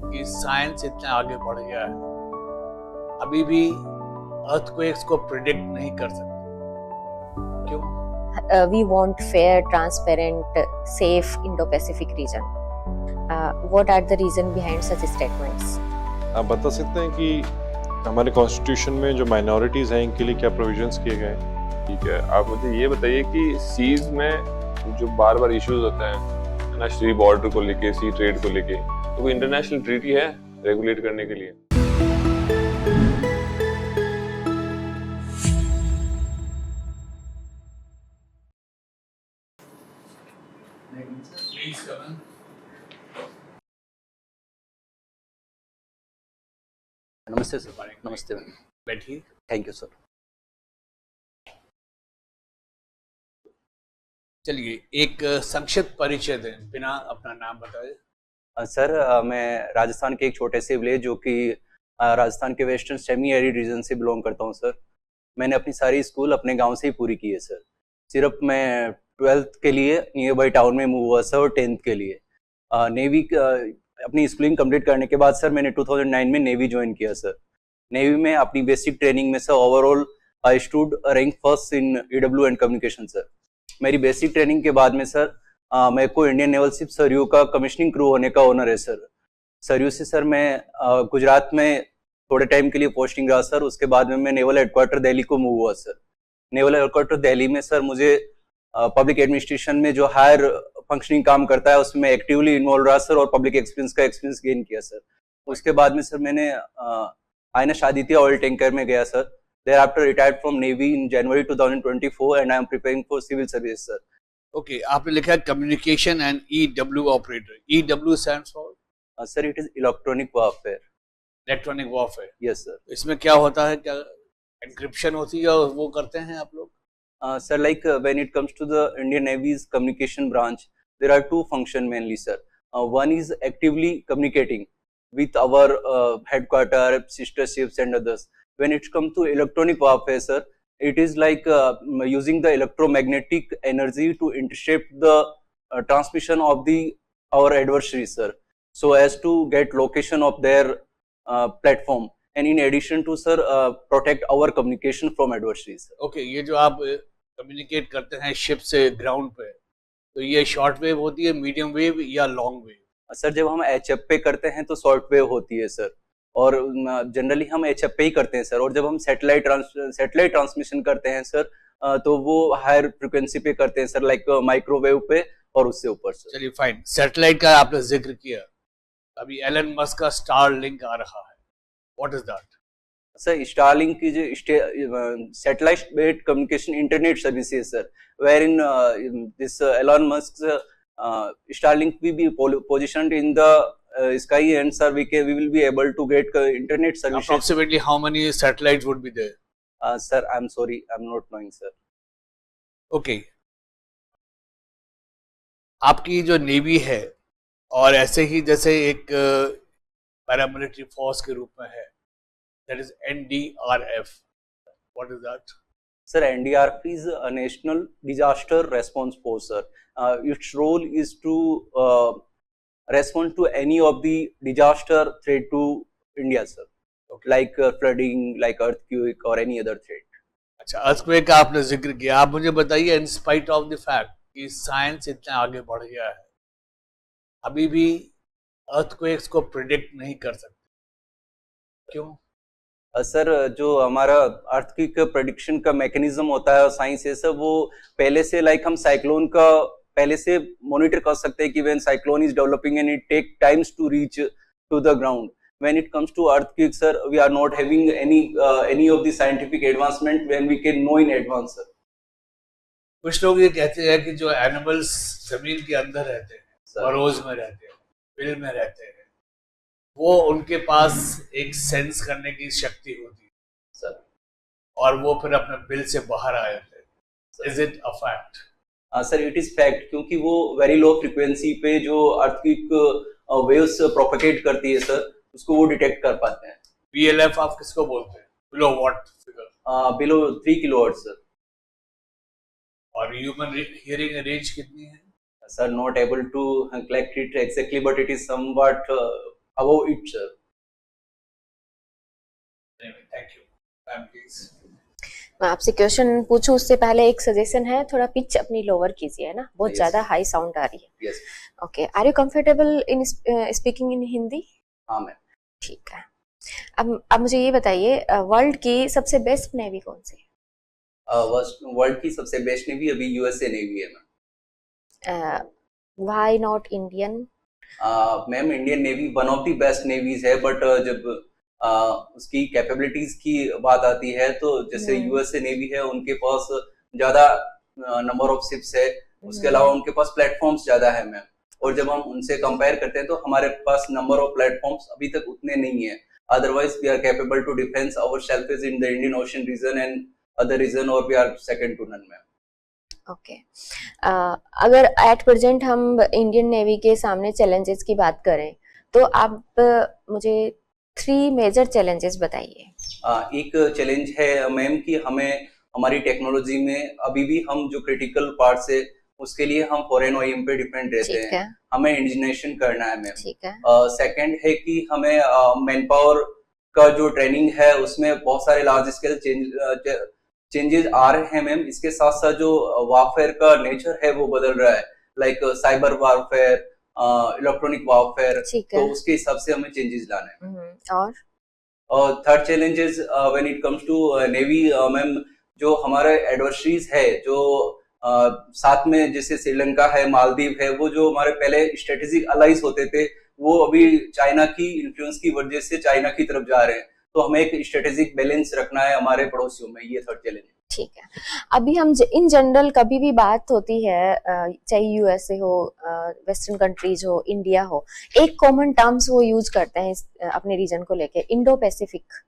कि साइंस इतना आगे बढ़ गया है, अभी भी अर्थक्वेक्स को प्रिडिक्ट नहीं कर सकते। क्यों? We want fair, transparent, safe Indo-Pacific region. What are the reason behind such statements? आप बता सकते हैं कि हमारे कॉन्स्टिट्यूशन में जो माइनॉरिटीज़ हैं इनके लिए क्या प्रोविजंस किए गए हैं? ठीक है, आप मुझे ये बताइए कि सीज में जो बार बार इश्यूज होते हैं ना, सी बॉर्डर को लेके, सी ट्रेड को लेके, तो कोई इंटरनेशनल ट्रीटी है रेगुलेट करने के लिए? प्लीज कम इन। नमस्ते सर। नमस्ते। बैठिए। Thank you sir. चलिए, एक संक्षिप्त परिचय दें, बिना अपना नाम बताए। सर मैं राजस्थान के एक छोटे से विलेज जो कि राजस्थान के वेस्टर्न सेमी एरिड रीजन से बिलोंग करता हूं सर। मैंने अपनी सारी स्कूल अपने गांव से ही पूरी की है सर। सिर्फ मैं 12th के लिए नियर बाई टाउन में मूव हुआ सर, और 10th के लिए नेवी अपनी स्कूलिंग कंप्लीट करने के बाद सर मैंने 2009 में नेवी ज्वाइन किया सर। नेवी में अपनी बेसिक ट्रेनिंग में sir overall I stood rank first in EW and communication sir. मेरी बेसिक ट्रेनिंग के बाद में सर मेरे को इंडियन नेवल शिप सरयू का कमिश्निंग क्रू होने का ऑनर है सर। सरयू से सर मैं गुजरात में थोड़े टाइम के लिए पोस्टिंग रहा सर। उसके बाद में मैं नेवल हेडक्वार्टर दिल्ली को मूव हुआ सर। नेवल हेडक्वार्टर दिल्ली में सर मुझे पब्लिक एडमिनिस्ट्रेशन में जो हायर फंक्शनिंग काम करता है उसमें एक्टिवली इन्वॉल्व रहा सर, और पब्लिक एक्सपीरियंस गेन किया सर। उसके बाद में सर मैंने आईएनएस आदित्य ऑयल टैंकर में गया sir. Thereafter retired from Navy in January 2024 and I am preparing for civil service sir. Okay, आपने लिखा है communication and EW operator. EW stands for? Sir, it is electronic warfare. Electronic warfare. Yes sir. इसमें क्या होता है? क्या encryption होती है और वो करते हैं आप लोग? Sir, like when it comes to the Indian Navy's communication branch, there are two functions mainly sir. One is actively communicating with our headquarter, sister ships and others. When it comes to electronic warfare sir, it is like using the electromagnetic energy to intercept the transmission of the our adversary sir, so as to get location of their platform, and in addition to sir protect our communication from adversaries. Okay, ये जो आप communicate करते हैं ship से ground पे, तो ये short wave होती है, मीडियम वेव या लॉन्ग वेव? सर जब हम एचएफ पे करते हैं तो शॉर्ट वेव होती है सर, और जनरली हम एचएफ पे ही करते हैं सर। और जब हम सैटेलाइट ट्रांसमिशन करते हैं सर तो वो हायर फ्रिक्वेंसी पे करते हैं सर, लाइक माइक्रोवेव पे और उससे ऊपर सर। चलिए फाइन। सैटेलाइट का आपने जिक्र किया, अभी एलन मस्क का स्टारलिंक आ रहा है, what is that? Sir Starlink की जो satellite based communication internet services sir, where in this Elon Musk Starlink will be positioned in the sky, and sir we will be able to get internet services. Approximately how many satellites would be there? Sir, I'm sorry, I'm not knowing sir. Okay. आपकी जो navy है, और ऐसे ही जैसे एक paramilitary force के रूप में है, that is NDRF. What is that? Sir, NDRF is a National Disaster Response Force, sir. Its role is to respond to any of the disaster threat to India, sir. Okay. Like flooding, like earthquake or any other threat. अच्छा, earthquake का आपने जिक्र किया। आप मुझे बताइए, in spite of the fact कि science इतना आगे बढ़ गया है, अभी भी अर्थक्वेक्स को प्रिडिक्ट नहीं कर सकते। क्यों? सर जो हमारा अर्थक्वेक प्रेडिक्शन का मैकेनिज्म होता है और साइंस है सर, वो पहले से लाइक हम साइक्लोन का पहले से मॉनिटर कर सकते हैं कि when cyclone is developing and it take times to reach to the ground. When it comes to earthquake sir, we are not having any of the scientific advancement when we can know in advance sir. कुछ लोग ये कहते हैं कि जो animals जमीन के अंदर रहते हैं, बरोज में रहते हैं, बिल में रहते हैं, वो उनके पास एक सेंस करने की शक्ति होती है सर, और वो फिर अपने बिल से बाहर आ जाते हैं। Is it a fact? Sir it is fact, क्योंकि वो वेरी लो फ्रीक्वेंसी पे जो अर्थक्वेक वेव्स प्रोपेगेट करती है सर, उसको वो डिटेक्ट कर पाते हैं। BLF आप किसको बोलते हैं? Below what figure? Below 3 kilohertz sir. और ह्यूमन हियरिंग रेंज कितनी है? Sir, not able to collect it exactly, but it is somewhat about it sir. Thank you ma'am please. मैं आपसे क्वेश्चन पूछूं उससे पहले एक सजेशन है, थोड़ा पिच अपनी लोअर कीजिए, है ना, बहुत Yes. ज्यादा हाई साउंड आ रही है। Yes. Okay, are you comfortable in speaking in Hindi? हाँ मैम। ठीक है। अब मुझे ये बताइए, वर्ल्ड की सबसे बेस्ट नेवी कौन सी है? वर्ल्ड की सबसे बेस्ट नेवी अभी यूएसए नेवी है ma'am. Why not Indian? Ma'am Indian navy one of the best navies है, बट जब उसकी कैपेबिलिटीज की बात आती है तो जैसे यूएसए नेवी है उनके पास ज्यादा नंबर ऑफ शिप्स है, उसके अलावा उनके पास प्लेटफॉर्म्स ज्यादा है मैम, और जब हम उनसे कंपेयर करते हैं तो हमारे पास नंबर ऑफ प्लेटफॉर्म्स अभी तक उतने नहीं है। Otherwise we are capable to defence our self in the Indian ocean region and other region, और we are second to none ma'am. Okay, अगर एट प्रेजेंट हम इंडियन नेवी के सामने चैलेंजेस की बात करें तो आप मुझे 3 मेजर चैलेंजेस बताइए। एक चैलेंज है मैम कि हमें हमारी टेक्नोलॉजी में अभी भी हम जो क्रिटिकल पार्ट्स है उसके लिए हम फॉरेन ओईएम पे डिपेंड रहते ठीक हैं, है, हमें इंडिजिनेशन करना है मैम। ठीक है। सेकंड है कि हमें मैन पावर का जो ट्रेनिंग है उसमें बहुत सारे लार्ज स्केल चेंजेस आ रहे हैं मैम। इसके साथ साथ जो वारफेयर का नेचर है वो बदल रहा है, like cyber warfare, electronic warfare, ठीक है। तो उसके हिसाब से हमें चेंजेस लाना है। और third challenge is when it comes to navy ma'am, जो हमारे एडवर्सरीज है जो साथ में जैसे श्रीलंका है, मालदीव है, वो जो हमारे पहले स्ट्रेटेजिक अलाइज होते थे वो अभी चाइना की इन्फ्लुएंस की वजह से चाइना की तरफ जा रहे हैं, तो हमें एक स्ट्रेटेजिक बैलेंस रखना है हमारे पड़ोसियों में, ये थर्ड चैलेंज है। ठीक है, अभी हम इन जनरल कभी भी बात होती है, चाहे यूएसए हो, वेस्टर्न कंट्रीज हो, इंडिया हो, एक कॉमन टर्म्स वो यूज करते हैं अपने रीजन को लेके, इंडो पैसिफिक।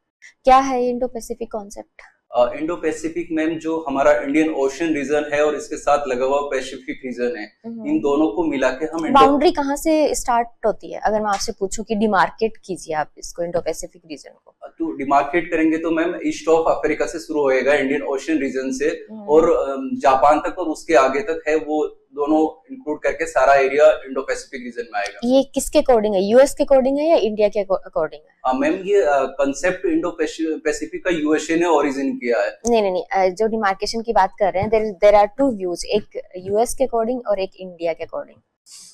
क्या है Indo Pacific concept? Indo Pacific ma'am जो हमारा इंडियन ओशन रीजन है और इसके साथ लगा हुआ पैसिफिक रीजन है, इन दोनों को मिला के हम बाउंड्री कहाँ से स्टार्ट होती है? अगर मैं आपसे पूछूं कि डिमार्केट कीजिए आप इसको, इंडो पैसिफिक रीजन को, तो डिमार्केट करेंगे तो मैम ईस्ट ऑफ अफ्रीका से शुरू होएगा, इंडियन ओशन रीजन से, और जापान तक और उसके आगे तक है, वो दोनों इंक्लूड करके सारा एरिया इंडो पैसिफिक रीजन में आएगा। ये किसके अकॉर्डिंग है, यूएस के अकॉर्डिंग है या इंडिया के अकॉर्डिंग है? मैम ये कंसेप्ट इंडो पैसिफिक का यूएसए ने ओरिजिन किया है। नहीं, जो डिमार्केशन की बात कर रहे हैं, देयर आर 2 व्यूज, एक यूएस के अकॉर्डिंग और एक इंडिया के अकॉर्डिंग।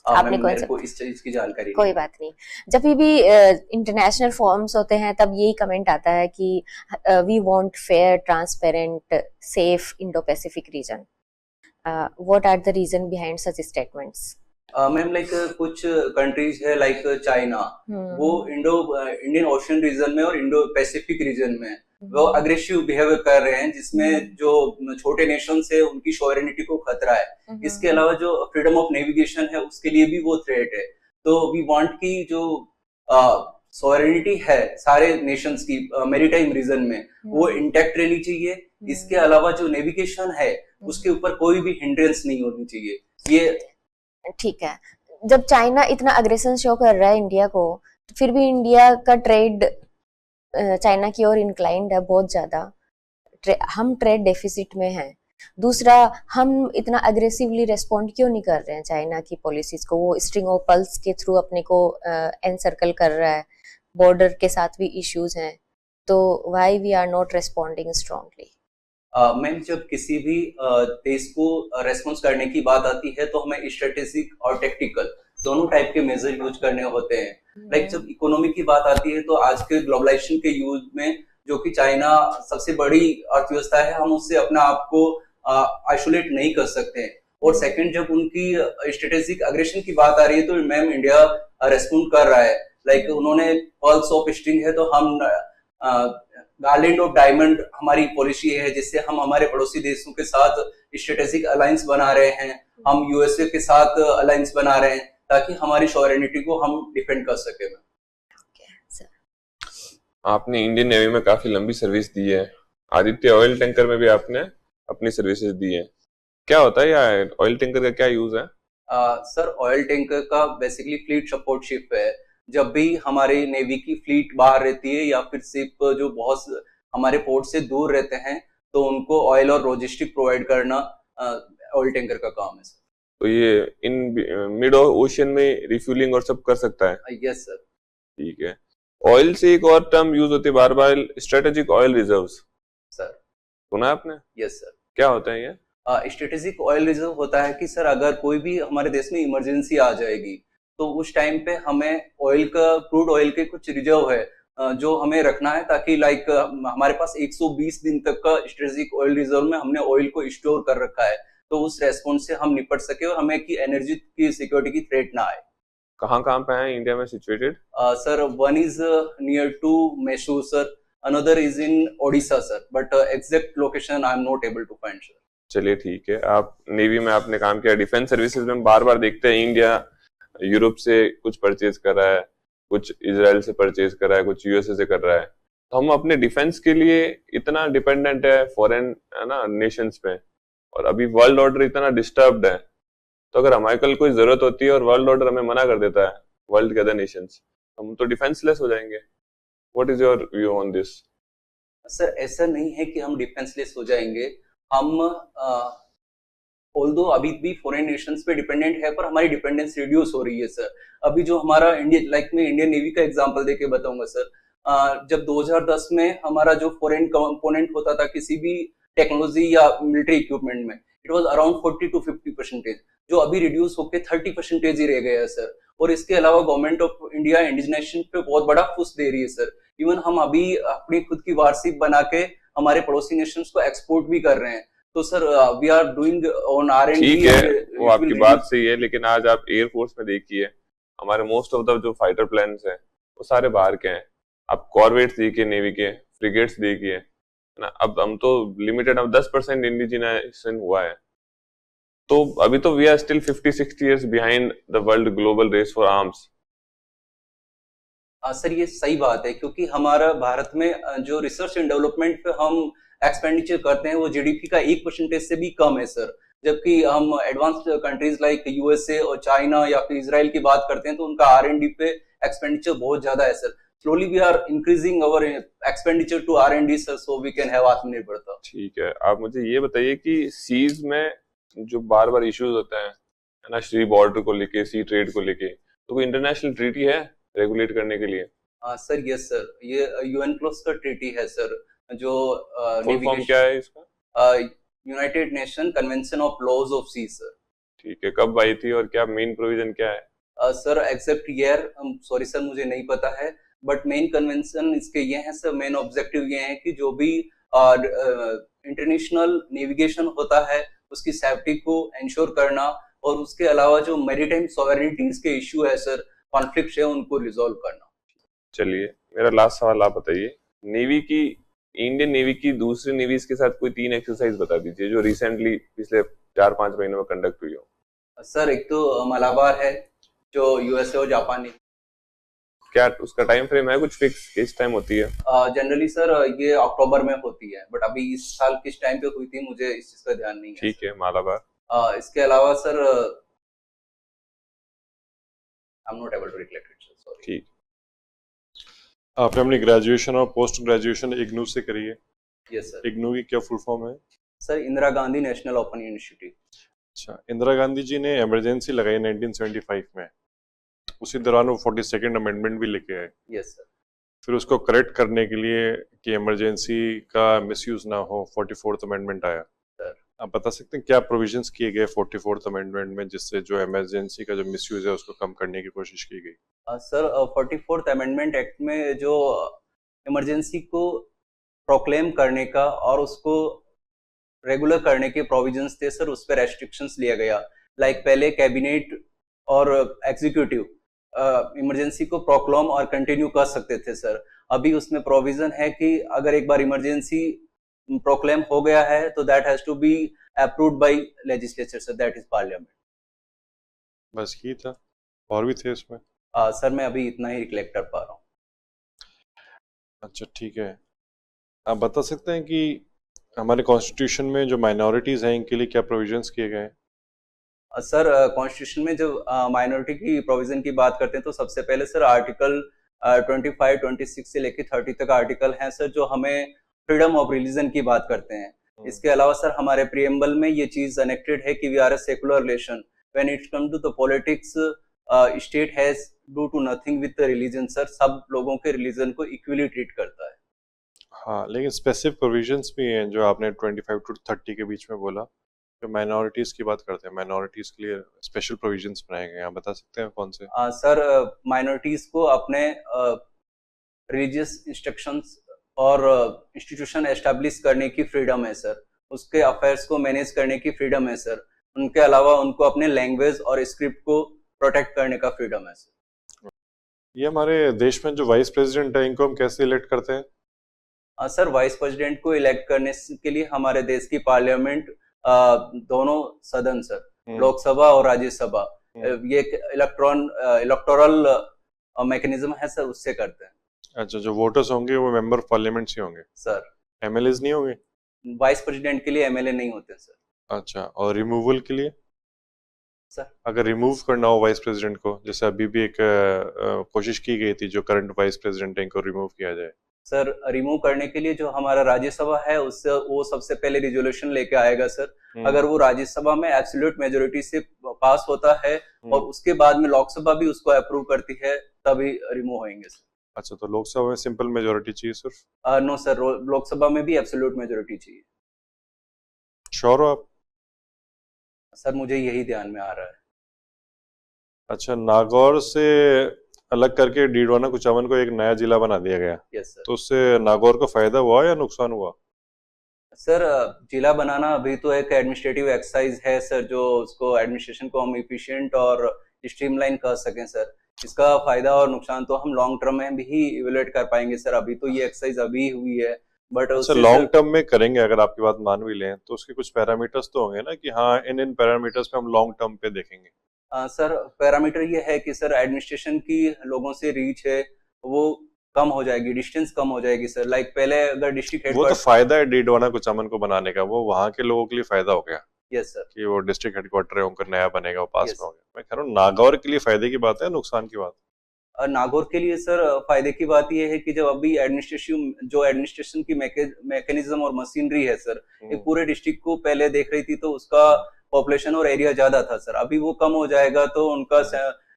आपने कौन सा? इस चीज की जानकारी कोई बात नहीं। जब भी इंटरनेशनल फॉर्म्स होते हैं तब यही कमेंट आता है कि we want fair, transparent, safe Indo Pacific region. What are the region behind such statements? Ma'am like कुछ कंट्रीज है लाइक चाइना, वो इंडियन ओशन रीजन में और इंडो पैसिफिक रीजन में वो अग्रेसिव बिहेवियर कर रहे हैं, जिसमें जो छोटे नेशंस है उनकी सॉवरेनिटी को खतरा है। इसके अलावा जो फ्रीडम ऑफ नेविगेशन है उसके लिए भी वो थ्रेट है। तो वी वांट की जो सॉवरेनिटी है सारे नेशंस की मैरीटाइम रीजन में वो इंटैक्ट रहनी चाहिए। इसके अलावा जो नेविगेशन है उसके ऊपर कोई भी हिंड्रेंस नहीं होनी चाहिए। ये ठीक है। जब चाइना इतना अग्रेशन शो कर रहा है इंडिया को, तो फिर भी इंडिया का ट्रेड चाइना की ओर इंक्लाइंड है बहुत ज्यादा, हम ट्रेड डेफिसिट में हैं। दूसरा, हम इतना अग्रेसिवली रेस्पॉन्ड क्यों नहीं कर रहे हैं चाइना की पॉलिसीज को? वो स्ट्रिंग ऑफ पल्स के थ्रू अपने को एनसर्कल कर रहा है, बॉर्डर के साथ भी इश्यूज हैं, तो why we are not responding strongly? Ma'am जब किसी भी देश को रेस्पॉन्स करने की बात आती है तो हमें स्ट्रेटेजिक और टेक्टिकल दोनों टाइप के मेजर यूज करने होते हैं। लाइक जब इकोनॉमी की बात आती है तो आज के ग्लोबलाइजेशन के यूज में जो कि चाइना सबसे बड़ी अर्थव्यवस्था है, हम उससे अपने आप को आइसोलेट नहीं कर सकते। और सेकंड, जब उनकी स्ट्रेटेजिक अग्रेशन की बात आ रही है तो मैम इंडिया रेस्पॉन्ड कर रहा है। लाइक उन्होंने पल्स ऑफ स्ट्रिंग है तो हम गार्लैंड ऑफ डायमंड हमारी पॉलिसी है, जिससे हम हमारे पड़ोसी देशों के साथ स्ट्रेटेजिक अलायंस बना रहे हैं। हम यूएसए के साथ अलायंस बना रहे हैं ताकि हमारी सॉवरेनिटी को हम डिफेंड कर सके। आपने इंडियन नेवी में काफी लंबी सर्विस दी है, आदित्य ऑयल टैंकर में भी आपने अपनी सर्विसेज दी है। क्या होता है यार ऑयल टैंकर का, क्या यूज है? सर ऑयल टैंकर का बेसिकली फ्लीट सपोर्ट शिप है। जब भी हमारी नेवी की फ्लीट बाहर रहती है या फिर शिप जो बहुत हमारे पोर्ट से दूर रहते हैं तो उनको ऑयल और लॉजिस्टिक प्रोवाइड करना ऑयल टैंकर का काम है। तो ये इन मिड ओशन में रिफ्यूलिंग और सब कर सकता है? Yes sir. ठीक है। ऑयल से एक और टर्म यूज होती है बार बार, स्ट्रेटेजिक ऑयल रिजर्व्स, सर। सुना है आपने? Yes sir. क्या होता है ये? स्ट्रेटेजिक ऑयल रिजर्व होता है कि सर अगर कोई भी हमारे देश में इमरजेंसी आ जाएगी तो उस टाइम पे हमें ऑयल का, क्रूड ऑयल के कुछ रिजर्व है जो हमें रखना है, ताकि लाइक हमारे पास 120 दिन तक का स्ट्रेटेजिक ऑयल रिजर्व में हमने ऑयल को स्टोर कर रखा है, तो उस रेस्पॉन्स से हम निपट सके और हमें की एनर्जी की सिक्योरिटी की थ्रेट ना आए। कहाँ कहाँ पे है इंडिया में situated? Sir one is near to Mysore sir, another is in Odisha sir, but exact location I am not able to find sir. चलिए ठीक है। आप नेवी में आपने काम किया, डिफेंस सर्विसेज में बार बार देखते हैं इंडिया यूरोप से कुछ परचेज कर रहा है, कुछ इजराइल से परचेज कर रहा है, कुछ यूएसए से कर रहा है, तो हम अपने डिफेंस के लिए इतना डिपेंडेंट है फॉरेन है ना नेशंस पे, और अभी वर्ल्ड ऑर्डर इतना डिस्टर्ब्ड है, तो अगर हमारे कल कोई जरूरत होती है और वर्ल्ड ऑर्डर हमें मना कर देता है वर्ल्ड के अदर नेशंस, हम तो डिफेंसलेस हो जाएंगे। What is your view on this? Sir ऐसा नहीं है कि हम डिफेंसलेस हो जाएंगे, हम ऑल्दो अभी भी फॉरेन नेशंस पे डिपेंडेंट है, पर हमारी डिपेंडेंस रिड्यूस हो रही है सर। अभी जो हमारा इंडियन, लाइक मैं इंडियन नेवी का एग्जांपल देके बताऊंगा सर। जब 2010 में हमारा जो फॉरेन कंपोनेंट होता था किसी भी टेक्नोलॉजी या मिलिट्री इक्विपमेंट में, इट वाज अराउंड 40 to 50%, जो अभी रिड्यूस होके 30% ही रह गया है सर। और इसके अलावा गवर्नमेंट ऑफ इंडिया इंडिजिनेशन पे बहुत बड़ा पुश दे रही है सर। इवन हम अभी अपनी खुद की वारशिप बना के हमारे पड़ोसी नेशंस को एक्सपोर्ट भी कर रहे हैं। तो sir we are doing on R&D। ठीक है, वो आपकी बात सही है, लेकिन आज आप एयरफोर्स में देखिए हमारे मोस्ट ऑफ द जो फाइटर प्लेन्स हैं वो सारे बाहर के हैं। आप कॉर्वेट्स देखिए नेवी के, फ्रिगेट्स देखिए ना। अब हम तो लिमिटेड, अब 10% इंडिजिनेशन हुआ है, तो अभी तो we are still 50-60 years behind the world global race for arms. Sir ये सही बात है, क्योंकि हमारा भारत में जो रिसर्च एंड डेवलपमेंट पे हम एक्सपेंडिचर करते हैं वो जीडीपी का 1% से भी कम है सर। जबकि हम एडवांस्ड कंट्रीज लाइक यूएसए और चाइना या फिर इसराइल की बात करते हैं तो उनका R&D पे एक्सपेंडिचर बहुत ज्यादा है sir. Slowly we are increasing our expenditure to R&D sir, so we can have आत्मनिर्भरता। ठीक है, आप मुझे ये बताइए कि सीज में जो बार बार इश्यूज होते हैं है ना, सी बॉर्डर को लेके, सी ट्रेड को लेके, तो कोई इंटरनेशनल ट्रीटी है रेगुलेट करने के लिए? सर यस सर, ये यूएनक्लोज का ट्रीटी है सर, जो फुल फॉर्म क्या है इसका? United Nation convention of laws of sea sir. ठीक है, कब आई थी और क्या मेन प्रोविजन क्या है? Sir exact year sorry sir मुझे नहीं पता है, बट मेन कन्वेंशन इसके ये हैं सर, मेन ऑब्जेक्टिव ये है कि जो भी इंटरनेशनल नेविगेशन होता है उसकी सेफ्टी को इंश्योर करना, और उसके अलावा जो मैरीटाइम सॉवरेनिटीज के इश्यू है सर, कॉन्फ्लिक्ट है, उनको रिजॉल्व करना। चलिए, मेरा लास्ट सवाल आप बताइए, नेवी की, इंडियन नेवी की दूसरी नेवीज के साथ कोई 3 एक्सरसाइज बता दीजिए जो रिसेंटली पिछले 4-5 महीनों में कंडक्ट हुई हो। सर एक तो मलाबार है जो यूएसए और जापान ने। क्या उसका टाइम फ्रेम है कुछ फिक्स, किस टाइम होती है? जनरली सर ये अक्टूबर में होती है, बट अभी इस साल किस टाइम पे हुई थी मुझे इस चीज का ध्यान नहीं है। ठीक है, मालाबार। इसके अलावा sir I am not able to recollect it, sorry. ठीक। आपने अपनी ग्रेजुएशन और पोस्ट ग्रेजुएशन इग्नू से करी है? Yes sir. इग्नू की क्या फुल फॉर्म है? Sir Indira Gandhi national open university. अच्छा, इंदिरा गांधी जी ने इमरजेंसी लगाई 1975 में, उसी दौरान वो 42nd अमेंडमेंट भी लेके आए। Yes sir. फिर उसको करेक्ट करने के लिए कि इमरजेंसी का मिसयूज ना हो, 44th अमेंडमेंट आया। सर आप बता सकते हैं क्या प्रोविजंस किए गए 44th अमेंडमेंट में जिससे जो इमरजेंसी का जो मिसयूज है उसको कम करने की कोशिश की गई? सर 44th अमेंडमेंट एक्ट में जो इमरजेंसी को प्रोक्लेम करने का और उसको रेगुलर करने के प्रोविजंस थे सर, उस पर रेस्ट्रिक्शंस लिया गया। लाइक पहले कैबिनेट और एग्जीक्यूटिव इमरजेंसी को प्रोक्लेम और कंटिन्यू कर सकते थे सर। अभी उसमें प्रोविजन है कि अगर एक बार इमरजेंसी प्रोक्लेम हो गया है तो that has to be approved by legislature sir, that is parliament. बस ये था, और भी थे इसमें? सर मैं अभी इतना ही रिकलेक्ट कर पा रहा हूँ। अच्छा ठीक है, आप बता सकते हैं कि हमारे कॉन्स्टिट्यूशन में जो माइनॉरिटीज हैं इनके लिए क्या प्रोविजंस किए गए हैं? सर कॉन्स्टिट्यूशन में जब माइनॉरिटी की प्रोविजन की बात करते हैं तो सबसे पहले सर आर्टिकल 25, 26 से लेकर 30 तक आर्टिकल हैं सर, जो हमें फ्रीडम ऑफ रिलीजन की बात करते हैं। इसके अलावा सर हमारे प्रीएम्बल में ये चीज अनेक्टेड है कि we are a secular nation, when it come to the politics state has do to nothing with religion sir, सब लोगों के रिलीजन को इक्वली ट्रीट करता है। हाँ, लेकिन स्पेसिफिक प्रोविजंस भी हैं जो आपने 25 to 30 के बीच में बोला, जो माइनॉरिटीज की बात करते हैं, माइनॉरिटीज के लिए स्पेशल प्रोविजंस बनाए गए हैं, आप बता सकते हैं कौन से? सर माइनॉरिटीज को अपने रिलीजियस इंस्ट्रक्शंस और इंस्टीट्यूशन एस्टेब्लिश करने की फ्रीडम है सर, उसके अफेयर्स को मैनेज करने की फ्रीडम है सर, उनके अलावा उनको अपने लैंग्वेज और स्क्रिप्ट को प्रोटेक्ट करने का फ्रीडम है सर। ये हमारे देश में जो वाइस प्रेसिडेंट है, इनको हम कैसे इलेक्ट करते हैं? सर वाइस प्रेसिडेंट को इलेक्ट करने के लिए हमारे देश की पार्लियामेंट, दोनों सदन सर, लोकसभा और राज्यसभा, ये एक इलेक्टोरल मैकेनिज्म है सर, उससे करते हैं। अच्छा, जो वोटर्स होंगे वो मेंबर ऑफ पार्लियामेंट ही होंगे सर। एमएलएज नहीं होंगे? वाइस प्रेसिडेंट के लिए एमएलए नहीं होते सर। अच्छा, और रिमूवल के लिए सर? अगर रिमूव करना हो वाइस प्रेसिडेंट को, जैसे अभी भी एक कोशिश की गई थी जो करंट वाइस प्रेसिडेंट है इनको रिमूव किया जाए। सर रिमूव करने के लिए जो हमारा राज्यसभा है उससे वो सबसे पहले रिजोल्यूशन लेके आएगा सर, अगर वो राज्यसभा में एब्सोल्यूट मेजोरिटी से पास होता है और उसके बाद में लोकसभा भी उसको अप्रूव करती है तभी रिमूव होंगे सर। अच्छा, तो लोकसभा में सिंपल मेजोरिटी चाहिए सिर्फ? नो सर, लोकसभा में भी एब्सोल्यूट मेजोरिटी चाहिए। श्योर हो आप? सर मुझे यही ध्यान में आ रहा है। अच्छा, नागौर से अलग करके डीडवाना कुचामन को एक नया जिला बना दिया गया। Yes sir. तो उससे नागौर को फायदा हुआ या नुकसान हुआ? सर जिला बनाना अभी तो एक एडमिनिस्ट्रेटिव एक्सरसाइज है सर, जो उसको एडमिनिस्ट्रेशन को हम इफिशिएंट और स्ट्रीमलाइन कर सकें सर। इसका फायदा और नुकसान तो हम लॉन्ग टर्म में भी इवेलुएट कर पाएंगे सर, अभी तो ये एक्सरसाइज अभी हुई है बट अच्छा, लॉन्ग टर्म में करेंगे अगर आपकी बात मान भी लें तो उसके कुछ पैरामीटर्स तो होंगे ना कि हाँ इन पैरामीटर्स पे हम लॉन्ग टर्म पे देखेंगे। सर पैरामीटर ये है कि सर एडमिनिस्ट्रेशन की लोगों से रीच है वो कम हो जाएगी, डिस्टेंस कम हो जाएगी सर। लाइक पहले अगर डिस्ट्रिक्ट वो तो फायदा है डीडवाना कुचामन को बनाने का, वो वहाँ के लोगों के लिए फायदा हो गया। Yes sir. कि वो डिस्ट्रिक्ट हेडक्वार्टर है उनका नया बनेगा, वो पास Yes. में हो गया। मैं कह रहा हूँ नागौर के लिए फायदे की बात है नुकसान की बात? नागौर के लिए सर फायदे की बात यह है कि जब अभी एडमिनिस्ट्रेशन की मैकेनिज्म और मशीनरी है सर, एक पूरे डिस्ट्रिक्ट को पहले देख रही थी तो उसका पॉपुलेशन और एरिया ज्यादा था सर, अभी वो कम हो जाएगा तो उनका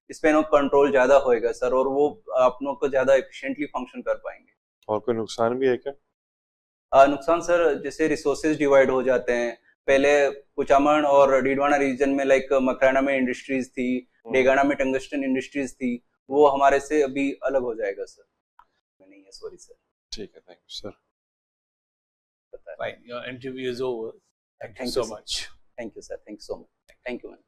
स्पेन ऑफ कंट्रोल ज्यादा होएगा सर और वो अपनों को ज्यादा एफिशिएंटली फंक्शन कर पाएंगे। और कोई नुकसान भी है क्या? नुकसान सर जैसे रिसोर्सेज डिवाइड हो जाते हैं, पहले कुचामन और डीडवाना रीजन में लाइक मकराना में इंडस्ट्रीज थी, डेगाना में टंगस्टन इंडस्ट्रीज थी, वो हमारे से अभी अलग हो जाएगा सर। नहीं है, सॉरी सर। ठीक है, thank you sir. Fine, your interview is over. Thank you so much. Thank you sir, thank you so much, thank you man.